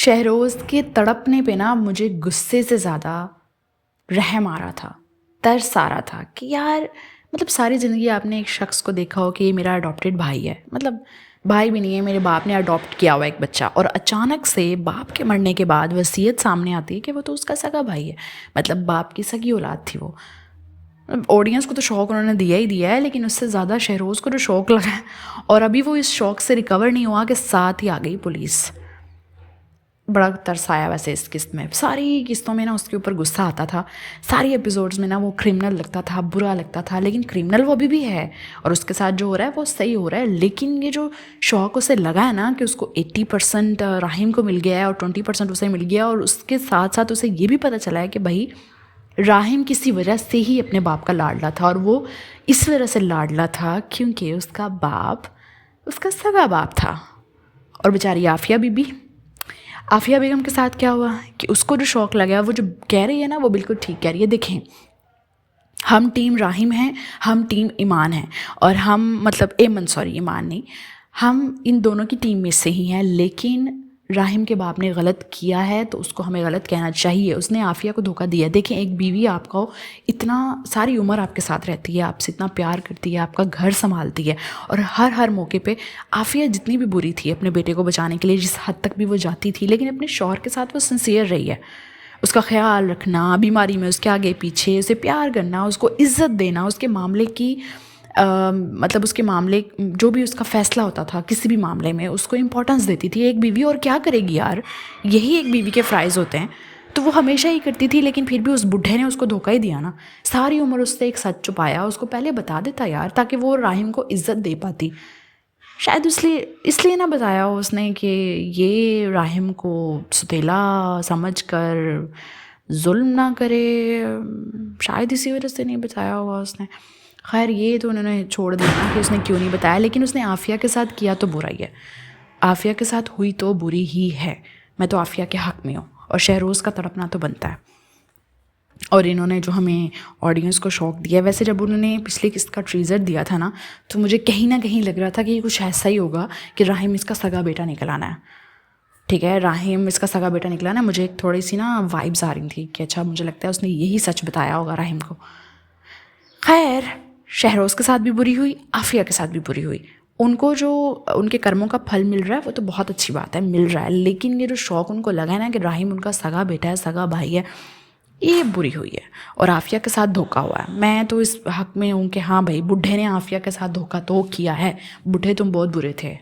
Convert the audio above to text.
شہروز کے تڑپنے پہ نا مجھے غصے سے زیادہ رحم آ رہا تھا، ترس آ رہا تھا کہ یار مطلب ساری زندگی آپ نے ایک شخص کو دیکھا ہو کہ یہ میرا اڈاپٹیڈ بھائی ہے، مطلب بھائی بھی نہیں ہے، میرے باپ نے اڈاپٹ کیا ہوا ایک بچہ، اور اچانک سے باپ کے مرنے کے بعد وصیت سامنے آتی ہے کہ وہ تو اس کا سگا بھائی ہے، مطلب باپ کی سگی اولاد تھی وہ۔ آڈینس کو تو شوق انہوں نے دیا ہی دیا ہے، لیکن اس سے زیادہ شہروز کو جو شوق لگا ہے اور ابھی وہ اس شوق سے ریکور نہیں ہوا کہ ساتھ ہی آ گئی پولیس۔ بڑا ترس آیا ویسے اس قسط میں، ساری قسطوں میں نا اس کے اوپر غصہ آتا تھا، ساری ایپیسوڈز میں نا وہ کرمنل لگتا تھا، برا لگتا تھا، لیکن کرمنل وہ ابھی بھی ہے اور اس کے ساتھ جو ہو رہا ہے وہ صحیح ہو رہا ہے، لیکن یہ جو شوق اسے لگا ہے نا کہ اس کو 80% راہم کو مل گیا ہے اور 20% اسے مل گیا، اور اس کے ساتھ ساتھ اسے یہ بھی پتہ چلا ہے کہ بھائی راہم کسی وجہ سے ہی اپنے باپ کا لاڈلا تھا، اور وہ اس وجہ سے لاڈلا تھا کیونکہ اس کا باپ اس کا سگا باپ تھا۔ اور بیچاری عافیہ بیگم کے ساتھ کیا ہوا کہ اس کو جو شوق لگا، وہ جو کہہ رہی ہے نا وہ بالکل ٹھیک کہہ رہی ہے۔ دیکھیں، ہم ٹیم راہم ہیں، ہم ٹیم ایمان ہیں، اور ہم مطلب ایمان نہیں، ہم ان دونوں کی ٹیم میں سے ہی ہیں، لیکن راہم کے باپ نے غلط کیا ہے تو اس کو ہمیں غلط کہنا چاہیے، اس نے عافیہ کو دھوکہ دیا۔ دیکھیں، ایک بیوی آپ کو اتنا ساری عمر آپ کے ساتھ رہتی ہے، آپ سے اتنا پیار کرتی ہے، آپ کا گھر سنبھالتی ہے، اور ہر موقع پہ عافیہ جتنی بھی بری تھی اپنے بیٹے کو بچانے کے لیے، جس حد تک بھی وہ جاتی تھی، لیکن اپنے شوہر کے ساتھ وہ سنسیئر رہی ہے، اس کا خیال رکھنا، بیماری میں اس کے آگے پیچھے اسے پیار کرنا، اس کو عزت دینا، اس کے معاملے کی مطلب اس کے معاملے جو بھی اس کا فیصلہ ہوتا تھا کسی بھی معاملے میں اس کو امپورٹنس دیتی تھی ایک بیوی۔ اور کیا کرے گی یار، یہی ایک بیوی کے فرائض ہوتے ہیں، تو وہ ہمیشہ ہی کرتی تھی، لیکن پھر بھی اس بڈھے نے اس کو دھوکہ ہی دیا نا، ساری عمر اس سے ایک سچ چھپایا، اس کو پہلے بتا دیتا یار تاکہ وہ راہم کو عزت دے پاتی، شاید اس لیے نہ بتایا ہو اس نے کہ یہ راہم کو ستیلا سمجھ کر ظلم نہ کرے، شاید اسی وجہ سے نہیں بتایا ہوگا اس نے۔ خیر، یہ تو انہوں نے چھوڑ دیا کہ اس نے کیوں نہیں بتایا، لیکن اس نے عافیہ کے ساتھ کیا تو برا ہی ہے، عافیہ کے ساتھ ہوئی تو بری ہی ہے، میں تو عافیہ کے حق میں ہوں، اور شہروز کا تڑپنا تو بنتا ہے۔ اور انہوں نے جو ہمیں آڈینس کو شوق دیا، ویسے جب انہوں نے پچھلی قسط کا ٹریزر دیا تھا نا تو مجھے کہیں نہ کہیں لگ رہا تھا کہ یہ کچھ ایسا ہی ہوگا کہ راہم اس کا سگا بیٹا نکل آنا ہے، ٹھیک ہے، راہم اس کا سگا بیٹا نکلا نا، مجھے ایک تھوڑی سی نا وائبز آ رہی تھی کہ اچھا مجھے لگتا ہے اس نے یہی سچ بتایا ہوگا راہم کو۔ خیر، شہروز کے ساتھ بھی بری ہوئی، عافیہ کے ساتھ بھی بری ہوئی، ان کو جو ان کے کرموں کا پھل مل رہا ہے وہ تو بہت اچھی بات ہے، مل رہا ہے، لیکن یہ جو شوق ان کو لگا ہے نا کہ راہم ان کا سگا بیٹا ہے، سگا بھائی ہے، یہ بری ہوئی ہے، اور عافیہ کے ساتھ دھوکا ہوا ہے۔ میں تو اس حق میں ہوں کہ ہاں بھائی، بڈھے نے عافیہ کے ساتھ دھوکا تو کیا ہے، بڈھے تم بہت برے تھے۔